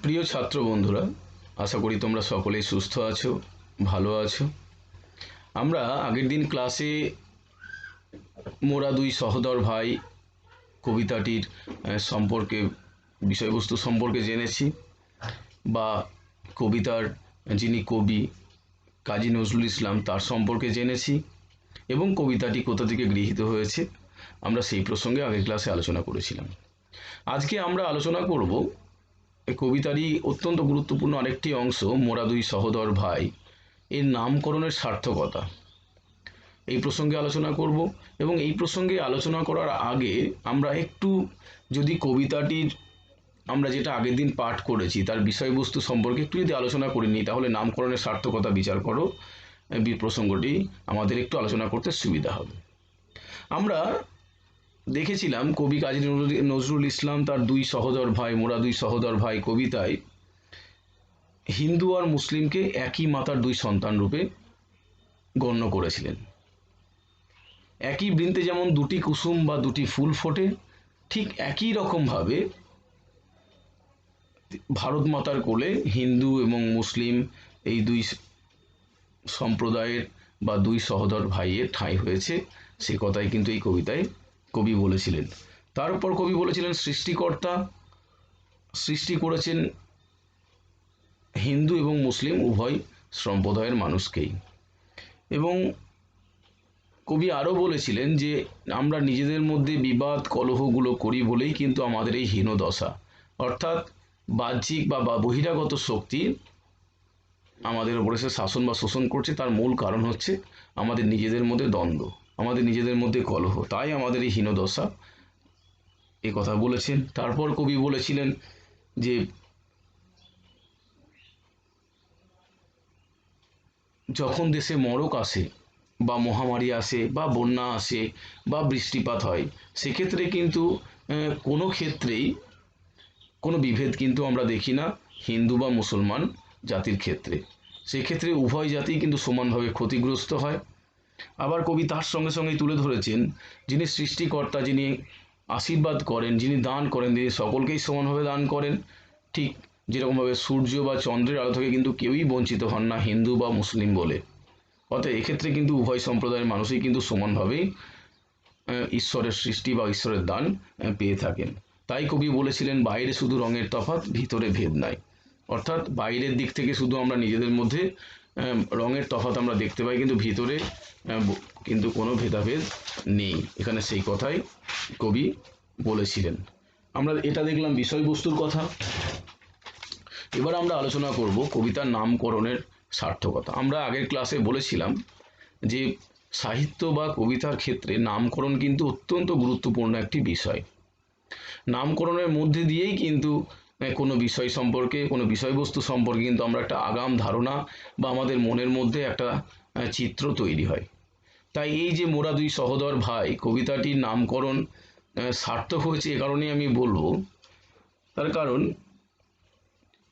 প্রিয় ছাত্র বন্ধুরা, আশা করি তোমরা সকলেই সুস্থ আছো, ভালো আছো। আমরা আগের দিন ক্লাসে মোরা দুই সহোদর ভাই কবিতাটির সম্পর্কে, বিষয়বস্তু সম্পর্কে জেনেছি, বা কবিতার যিনি কবি কাজী নজরুল ইসলাম তার সম্পর্কে জেনেছি, এবং কবিতাটি কোথা থেকে গৃহীত হয়েছে আমরা সেই প্রসঙ্গে আগের ক্লাসে আলোচনা করেছিলাম। আজকে আমরা আলোচনা করব এই কবিতারই অত্যন্ত গুরুত্বপূর্ণ আরেকটি অংশ, মোরা দুই সহোদর ভাই এর নামকরণের সার্থকতা। এই প্রসঙ্গে আলোচনা করব, এবং এই প্রসঙ্গে আলোচনা করার আগে আমরা একটু যদি কবিতাটির আমরা যেটা আগের দিন পাঠ করেছি তার বিষয়বস্তু সম্পর্কে একটু যদি আলোচনা করে নিই, তাহলে নামকরণের সার্থকতা বিচার করো প্রসঙ্গটি আমাদের একটু আলোচনা করতে সুবিধা হবে। আমরা দেখেছিলাম কবি কাজী নজরুল ইসলাম তার দুই সহোদর ভাই, মোরা দুই সহোদর ভাই কবিতায় হিন্দু আর মুসলিমকে একই মাতার দুই সন্তান রূপে গণ্য করেছিলেন। একই বৃন্তে যেমন দুটি কুসুম বা দুটি ফুল ফোটে, ঠিক একই রকমভাবে ভারত মাতার কোলে হিন্দু এবং মুসলিম এই দুই সম্প্রদায়ের বা দুই সহোদর ভাইয়ের ঠাঁই হয়েছে, সে কথাই কিন্তু এই কবিতায় কবি বলেছিলেন। তার উপর কবি বলেছিলেন সৃষ্টিকর্তা সৃষ্টি করেছেন হিন্দু এবং মুসলিম উভয় সম্প্রদায়ের মানুষকেই। এবং কবি আরও বলেছিলেন যে আমরা নিজেদের মধ্যে বিবাদ কলহগুলো করি বলেই কিন্তু আমাদের এই হীনদশা, অর্থাৎ বাহ্যিক বা বহিরাগত শক্তি আমাদের উপরে সে শাসন বা শোষণ করছে। তার মূল কারণ হচ্ছে আমাদের নিজেদের মধ্যে দ্বন্দ্ব, আমাদের নিজেদের মধ্যে কলহ, তাই আমাদের এই হীনদশা, এ কথা বলেছেন। তারপর কবি বলেছিলেন যে যখন দেশে মড়ক আসে বা মহামারী আসে বা বন্যা আসে বা বৃষ্টিপাত হয়, সেক্ষেত্রে কিন্তু কোনো ক্ষেত্রেই কোনো বিভেদ কিন্তু আমরা দেখি না হিন্দু বা মুসলমান জাতির ক্ষেত্রে। সেক্ষেত্রে উভয় জাতি কিন্তু সমানভাবে ক্ষতিগ্রস্ত হয়। আবার কবি তার সঙ্গে সঙ্গে তুলে ধরেছেন যিনি সৃষ্টিকর্তা, যিনি আশীর্বাদ করেন, যিনি দান করেন, তিনি সকলকেই সমানভাবে দান করেন। ঠিক যেরকমভাবে সূর্য বা চন্দ্রের আলো থেকে কিন্তু কেউই বঞ্চিত হন না হিন্দু বা মুসলিম বলে। অর্থাৎ এক্ষেত্রে কিন্তু উভয় সম্প্রদায়ের মানুষই কিন্তু সমানভাবেই ঈশ্বরের সৃষ্টি বা ঈশ্বরের দান পেয়ে থাকেন। তাই কবি বলেছিলেন বাইরে শুধু রঙের তফাৎ, ভিতরে ভেদ নাই। অর্থাৎ বাইরের দিক থেকে শুধু আমরা নিজেদের মধ্যে রঙের তফাৎ আমরা দেখতে পাই, কিন্তু ভিতরে কিন্তু কোনো ভেদাভেদ নেই। এখানে সেই কথাই কবি বলেছিলেন। আমরা এটা দেখলাম বিষয়বস্তুর কথা। এবার আমরা আলোচনা করব কবিতার নামকরণের সার্থকতা। আমরা আগের ক্লাসে বলেছিলাম যে সাহিত্য বা কবিতার ক্ষেত্রে নামকরণ কিন্তু অত্যন্ত গুরুত্বপূর্ণ একটি বিষয়। নামকরণের মধ্যে দিয়েই কিন্তু কোনো বিষয় সম্পর্কে, কোনো বিষয়বস্তু সম্পর্কে কিন্তু আমরা একটা আগাম ধারণা বা আমাদের মনের মধ্যে একটা চিত্র তৈরি হয়। তাই এই যে মোরা দুই সহোদর ভাই কবিতাটির নামকরণ সার্থক হয়েছে, এ কারণেই আমি বলবো। তার কারণ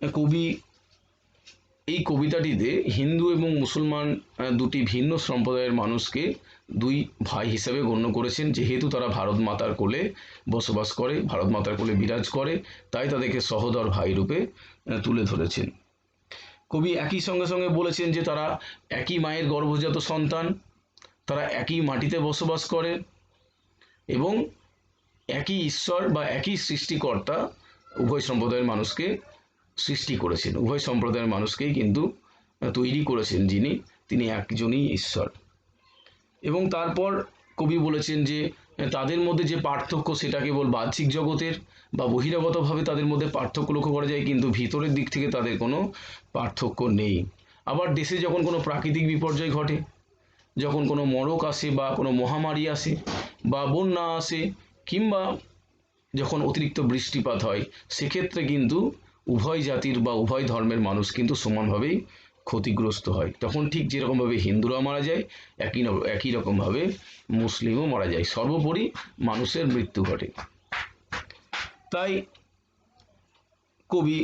কবি এই কবিতাটিতে হিন্দু এবং মুসলমান দুটি ভিন্ন সম্প্রদায়ের মানুষকে দুই ভাই হিসাবে গণ্য করেছেন। যেহেতু তারা ভারত মাতার কোলে বসবাস করে, ভারত মাতার কোলে বিরাজ করে, তাই তাদেরকে সহোদর ভাই রূপে তুলে ধরেছেন। কবি একই সঙ্গে সঙ্গে বলেছেন যে তারা একই মায়ের গর্ভজাত সন্তান, তারা একই মাটিতে বসবাস করে, এবং একই ঈশ্বর বা একই সৃষ্টিকর্তা উভয় সম্প্রদায়ের মানুষকে সৃষ্টি করেছেন। উভয় সম্প্রদায়ের মানুষকেই কিন্তু তৈরি করেছেন যিনি, তিনি একজনই ঈশ্বর। এবং তারপর কবি বলেছেন যে তাদের মধ্যে যে পার্থক্য সেটা কেবল বাহ্যিক জগতের বা বহিরাগতভাবে তাদের মধ্যে পার্থক্য লক্ষ্য করা যায়, কিন্তু ভিতরের দিক থেকে তাদের কোনো পার্থক্য নেই। আবার দেশে যখন কোনো প্রাকৃতিক বিপর্যয় ঘটে, যখন কোনো মড়ক আসে বা কোনো মহামারী আসে বা বন্যা আসে, কিংবা যখন অতিরিক্ত বৃষ্টিপাত হয়, সেক্ষেত্রে কিন্তু উভয় জাতির বা উভয় ধর্মের মানুষ কিন্তু সমানভাবেই ক্ষতিগ্রস্ত হয়। তখন ঠিক যেরকমভাবে হিন্দুরা মারা যায়, একই রকমভাবে মুসলিমও মারা যায়। সর্বোপরি মানুষের মৃত্যু ঘটে। তাই কবি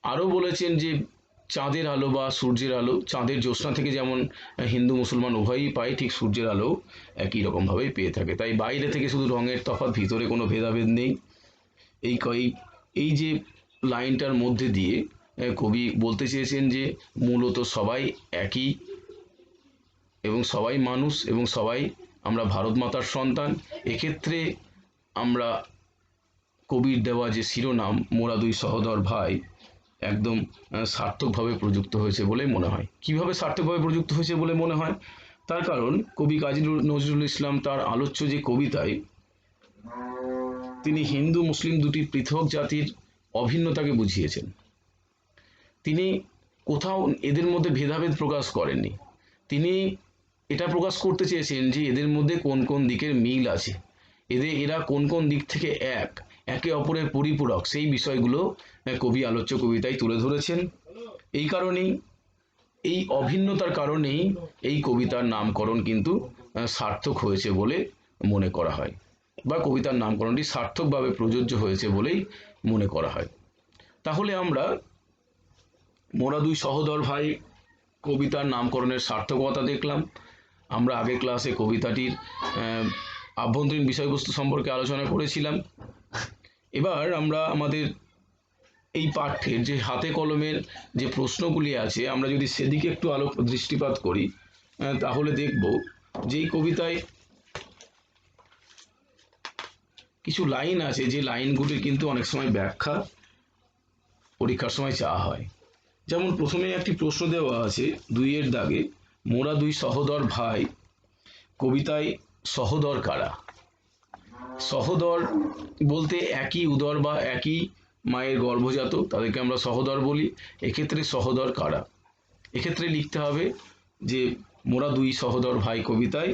আরও বলেছেন যে চাঁদের আলো বা সূর্যের আলো, চাঁদের জ্যোৎস্না থেকে যেমন হিন্দু মুসলমান উভয়ই পায়, ঠিক সূর্যের আলো একই রকমভাবেই পেয়ে থাকে। তাই বাইরে থেকে শুধু রঙের তফাৎ, ভিতরে কোনো ভেদাভেদ নেই। এই যে লাইনটার মধ্যে দিয়ে কবি বলতে চেয়েছেন যে মূলত সবাই একই এবং সবাই মানুষ এবং সবাই আমরা ভারত মাতার সন্তান। এক্ষেত্রে আমরা কবির দেওয়া যে শিরোনাম মোরা দুই সহোদর ভাই একদম সার্থকভাবে প্রযুক্ত হয়েছে বলে মনে হয়। কিভাবে সার্থকভাবে প্রযুক্ত হয়েছে বলে মনে হয়? তার কারণ কবি কাজী নজরুল ইসলাম তার আলোচ্য যে কবিতায় তিনি হিন্দু মুসলিম দুটি পৃথক জাতির অভিন্নতাকে বুঝিয়েছেন। তিনি কোথাও এদের মধ্যে ভেদাভেদ প্রকাশ করেননি। তিনি এটা প্রকাশ করতে চেয়েছেন যে এদের মধ্যে কোন কোন দিকের মিল আছে, এরা কোন কোন দিক থেকে একে অপরের পরিপূরক, সেই বিষয়গুলো কবি আলোচ্য কবিতায় তুলে ধরেছেন। এই কারণেই, এই অভিন্নতার কারণেই এই কবিতার নামকরণ কিন্তু সার্থক হয়েছে বলে মনে করা হয়, বা কবিতার নামকরণটি সার্থকভাবে প্রযোজ্য হয়েছে বলেই মনে করা হয়। তাহলে আমরা মোরা দুই সহোদর ভাই কবিতার নামকরণের সার্থকতা দেখলাম। আমরা আগের ক্লাসে কবিতাটির আভ্যন্তরীণ বিষয়বস্তু সম্পর্কে আলোচনা করেছিলাম। এবার আমরা আমাদের এই পাঠ্যের যে হাতে কলমের যে প্রশ্নগুলি আছে, আমরা যদি সেদিকে একটু দৃষ্টিপাত করি তাহলে দেখব যে এই কবিতায় কিছু লাইন আছে, যে লাইনগুলির কিন্তু অনেক সময় ব্যাখ্যা পরীক্ষার সময় চাওয়া হয়। যেমন প্রথমে একটি প্রশ্ন দেওয়া আছে 2-এর দাগে, মোরা দুই সহোদর ভাই কবিতায় সহোদর কারা? সহোদর বলতে একই উদর বা একই মায়ের গর্ভজাত, তাদেরকে আমরা সহোদর বলি। এক্ষেত্রে সহোদর কারা? এক্ষেত্রে লিখতে হবে যে মোরা দুই সহোদর ভাই কবিতায়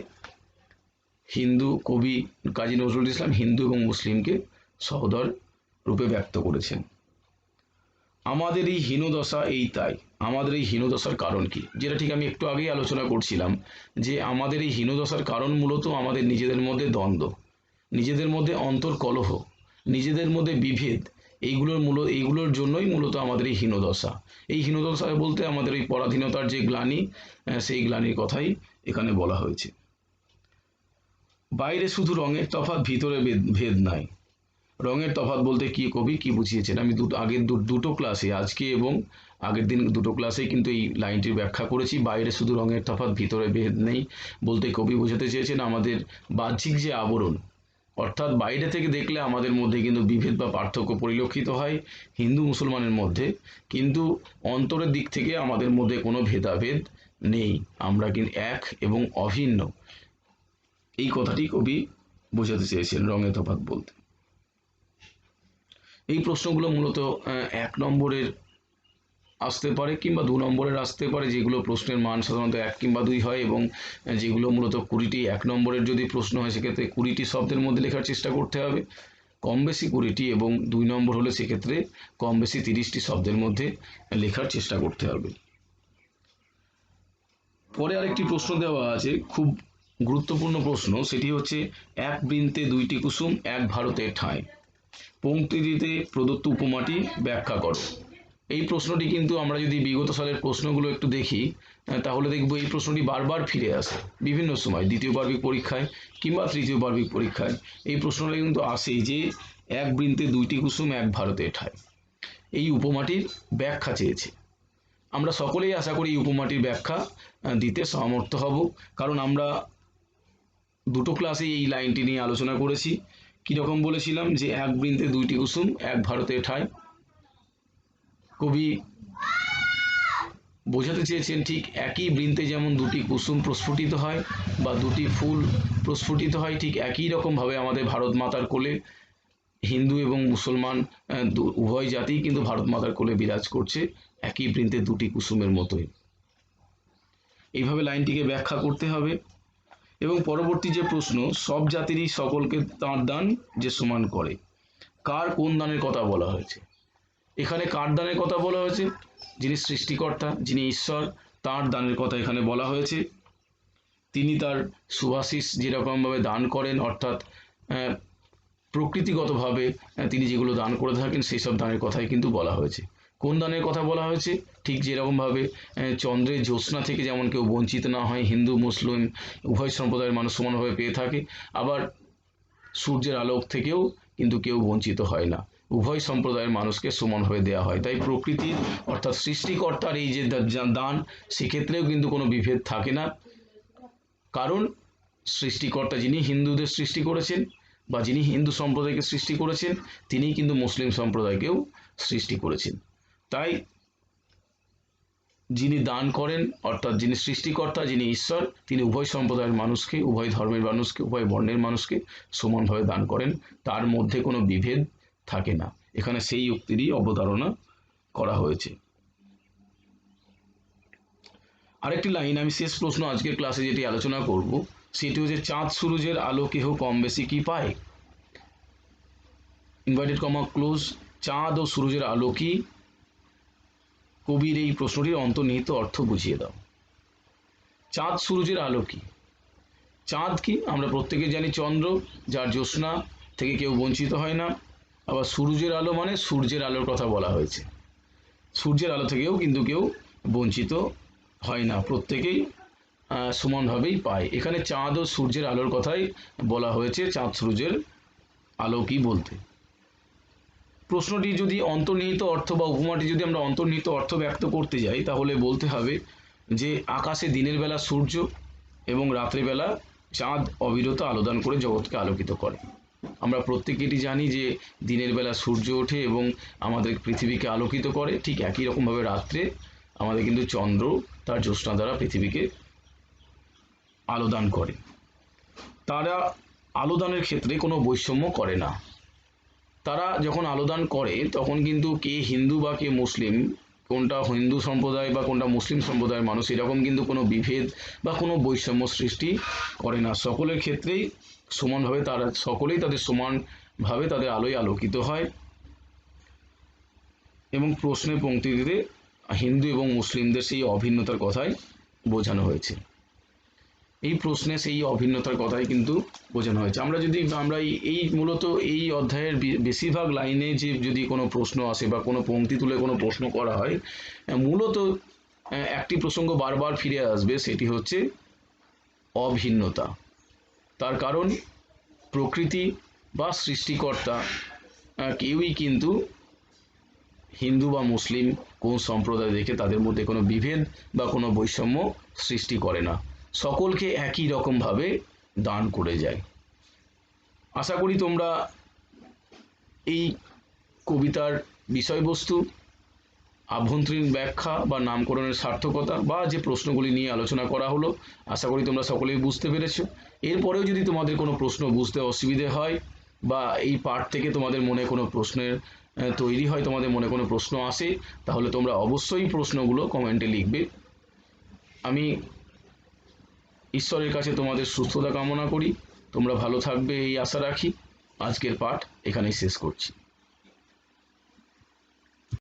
হিন্দু কবি কাজী নজরুল ইসলাম হিন্দু এবং মুসলিমকে সহোদর রূপে ব্যক্ত করেছেন। আমাদের এই হীনদশা এই তাই, আমাদের এই হীনদশার কারণ কি? যেটা ঠিক আমি একটু আগেই আলোচনা করছিলাম যে আমাদের এই হীনদশার কারণ মূলত আমাদের নিজেদের মধ্যে দ্বন্দ্ব, নিজেদের মধ্যে অন্তর্কলহ, নিজেদের মধ্যে বিভেদ, এইগুলোর জন্যই মূলত আমাদের এই হীনদশা। এই হীনদশা বলতে আমাদের এই পরাধীনতার যে গ্লানি, সেই গ্লানির কথাই এখানে বলা হয়েছে। বাইরে শুধু রঙের তফাৎ, ভিতরে ভেদ নাই। রঙের তফাৎ বলতে কি কবি কি বুঝিয়েছেন? আমি আগের দুটো ক্লাসে, আজকে এবং আগের দিন দুটো ক্লাসে কিন্তু এই লাইনটির ব্যাখ্যা করেছি। বাইরে শুধু রঙের তফাৎ, ভিতরে ভেদ নেই বলতে কবি বোঝাতে চেয়েছেন আমাদের বাহ্যিক যে আবরণ, অর্থাৎ বাইরে থেকে দেখলে আমাদের মধ্যে কিন্তু বিভেদ বা পার্থক্য পরিলক্ষিত হয় হিন্দু মুসলমানের মধ্যে, কিন্তু অন্তরের দিক থেকে আমাদের মধ্যে কোনো ভেদাভেদ নেই, আমরা কিন্তু এক এবং অভিন্ন। এই কথাটি কবি বোঝাতে চেয়েছেন রঙের তফাৎ বলতে। এই প্রশ্নগুলো মূলত 1 নম্বরের আসতে পারে কিংবা 2 নম্বরের আসতে পারে, যেগুলো প্রশ্নের মান সাধারণত 1 কিংবা 2 হয়, এবং যেগুলো মূলত 20টি 1 নম্বরের যদি প্রশ্ন হয় সেক্ষেত্রে 20টি শব্দের মধ্যে লেখার চেষ্টা করতে হবে, কম বেশি 20টি, এবং 2 নম্বর হলে সেক্ষেত্রে কম বেশি 30টি শব্দের মধ্যে লেখার চেষ্টা করতে হবে। পরে আরেকটি প্রশ্ন দেওয়া আছে, খুব গুরুত্বপূর্ণ প্রশ্ন, সেটি হচ্ছে এক বৃন্তে দুইটি কুসুম এক ভারতের ঠাঁই, পংক্তিটিতে প্রদত্ত উপমাটি ব্যাখ্যা করো। এই প্রশ্নটি কিন্তু আমরা যদি বিগত সালের প্রশ্নগুলো একটু দেখি তাহলে দেখব এই প্রশ্নটি বারবার ফিরে আসে বিভিন্ন সময়, দ্বিতীয় বার্ষিক পরীক্ষায় কিংবা তৃতীয় বার্ষিক পরীক্ষায় এই প্রশ্নটা কিন্তু আসেই যে এক বৃন্তে দুইটি কুসুম এক ভারতের ঠাঁই, এই উপমাটির ব্যাখ্যা চেয়েছে। আমরা সকলেই আশা করি এই উপমাটির ব্যাখ্যা দিতে সমর্থ হব, কারণ আমরা দুটো ক্লাসেই এই লাইনটি নিয়ে আলোচনা করেছি। কীরকম বলেছিলাম যে এক বৃন্তে দুইটি কুসুম এক ভারতের ঠাঁই, কবি বোঝাতে চেয়েছেন ঠিক একই বৃন্তে যেমন দুটি কুসুম প্রস্ফুটিত হয় বা দুটি ফুল প্রস্ফুটিত হয়, ঠিক একই রকমভাবে আমাদের ভারত মাতার কোলে হিন্দু এবং মুসলমান উভয় জাতি কিন্তু ভারত মাতার কোলে বিরাজ করছে একই বৃন্তে দুটি কুসুমের মতোই। এইভাবে লাইনটিকে ব্যাখ্যা করতে হবে। এবং পরবর্তী যে প্রশ্ন, সব জাতিরই সকলকে তাঁর দান যে সমান করে, কার কোন দানের কথা বলা হয়েছে? এখানে কার দানের কথা বলা হয়েছে? যিনি সৃষ্টিকর্তা, যিনি ঈশ্বর, তাঁর দানের কথা এখানে বলা হয়েছে। তিনি তার সুভাশিস যেরকমভাবে দান করেন, অর্থাৎ প্রকৃতিগতভাবে তিনি যেগুলো দান করে থাকেন সেই সব দানের কথাই কিন্তু বলা হয়েছে। কোন দানের কথা বলা হয়েছে? ঠিক যেরকমভাবে চন্দ্রের জ্যোৎস্না থেকে যেমন কেউ বঞ্চিত না হয়, হিন্দু মুসলিম উভয় সম্প্রদায়ের মানুষ সমানভাবে পেয়ে থাকে, আবার সূর্যের আলোক থেকেও কিন্তু কেউ বঞ্চিত হয় না। উভয় সম্প্রদায়ের মানুষকে সমানভাবে দেওয়া হয়। তাই প্রকৃতির অর্থাৎ সৃষ্টিকর্তার এই যে দান, সেক্ষেত্রেও কিন্তু কোনো বিভেদ থাকে না। কারণ সৃষ্টিকর্তা যিনি হিন্দুদের সৃষ্টি করেছেন বা যিনি হিন্দু সম্প্রদায়কে সৃষ্টি করেছেন, তিনিই কিন্তু মুসলিম সম্প্রদায়কেও সৃষ্টি করেছেন। তাই যিনি দান করেন অর্থাৎ যিনি সৃষ্টিকর্তা, যিনি ঈশ্বর, তিনি উভয় সম্প্রদায়ের মানুষকে, উভয় ধর্মের মানুষকে, উভয় বর্ণের মানুষকে সমানভাবে দান করেন। তার মধ্যে কোনো বিভেদ থাকে না। এখানে সেই উক্তিরই অবতারণা করা হয়েছে। আরেকটি লাইন, আমি শেষ প্রশ্ন আজকের ক্লাসে যেটি আলোচনা করব সেটি হচ্ছে, চাঁদ সূরজের আলো কেহ কম বেশি কি পায়? ইনভার্টেড কমা ক্লোজ, চাঁদ ও সূরজের আলো কি? কবির এই প্রশ্নটির অন্তর্নিহিত অর্থ বুঝিয়ে দাও। চাঁদ সূরজের আলো কি? চাঁদ কি? আমরা প্রত্যেকে জানি চন্দ্র, যার জ্যোৎস্না থেকে কেউ বঞ্চিত হয় না। আবার সূর্যের আলো মানে সূর্যের আলোর কথা বলা হয়েছে। সূর্যের আলো থেকেও কিন্তু কেউ বঞ্চিত হয় না, প্রত্যেকেই সমানভাবেই পায়। এখানে চাঁদ ও সূর্যের আলোর কথাই বলা হয়েছে, চাঁদ সূর্যের আলো কি বলতে। প্রশ্নটি যদি অন্তর্নিহিত অর্থ বা উপমাটি যদি আমরা অন্তর্নিহিত অর্থ ব্যক্ত করতে যাই, তাহলে বলতে হবে যে আকাশে দিনের বেলা সূর্য এবং রাত্রিবেলা চাঁদ অবিরত আলোদান করে জগৎকে আলোকিত করে। আমরা প্রত্যেকে এটি জানি যে দিনের বেলা সূর্য ওঠে এবং আমাদের পৃথিবীকে আলোকিত করে, ঠিক একই রকমভাবে রাত্রে আমাদের কিন্তু চন্দ্র তার জ্যোৎস্না দ্বারা পৃথিবীকে আলোদান করে। তারা আলোদানের ক্ষেত্রে কোনো বৈষম্য করে না। তারা যখন আলোদান করে তখন কিন্তু কে হিন্দু বা কে মুসলিম, কোনটা হিন্দু সম্প্রদায় বা কোনটা মুসলিম সম্প্রদায়ের মানুষ, এরকম কিন্তু কোনো বিভেদ বা কোনো বৈষম্য সৃষ্টি করে না। সকলের ক্ষেত্রেই সমানভাবে তারা সকলেই তাদের সমানভাবে তাদের আলোয় আলোকিত হয়। এবং প্রশ্নের পংক্তিতে হিন্দু এবং মুসলিমদের সেই অভিন্নতার কথাই বোঝানো হয়েছে। এই প্রশ্নে সেই অভিন্নতার কথাই কিন্তু বোঝানো হয়েছে। আমরা এই মূলত এই অধ্যায়ের বেশিরভাগ লাইনে যে যদি কোনো প্রশ্ন আসে বা কোনো পংক্তি তুলে কোনো প্রশ্ন করা হয়, মূলত একটি প্রসঙ্গ বারবার ফিরে আসবে, সেটি হচ্ছে অভিন্নতা। তার কারণ প্রকৃতি বা সৃষ্টিকর্তা কেউই কিন্তু হিন্দু বা মুসলিম কোন সম্প্রদায় দেখে তাদের মধ্যে কোনো বিভেদ বা কোনো বৈষম্য সৃষ্টি করে না, সকলকে একই রকমভাবে দান করে যায়। আশা করি তোমরা এই কবিতার বিষয়বস্তু, আভ্যন্তরীণ ব্যাখ্যা বা নামকরণের সার্থকতা বা যে প্রশ্নগুলি নিয়ে আলোচনা করা হলো, আশা করি তোমরা সকলেই বুঝতে পেরেছো। এরপরেও যদি তোমাদের কোনো প্রশ্ন বুঝতে অসুবিধে হয় বা এই পাঠ থেকে তোমাদের মনে কোনো প্রশ্নের তৈরি হয়, তোমাদের মনে কোনো প্রশ্ন আসে, তাহলে তোমরা অবশ্যই প্রশ্নগুলো কমেন্টে লিখবে। আমি ঈশ্বরের কাছে তোমাদের সুস্থতা কামনা করি, তোমরা ভালো থাকবে এই আশা রাখি। আজকের পাঠ এখানেই শেষ করছি।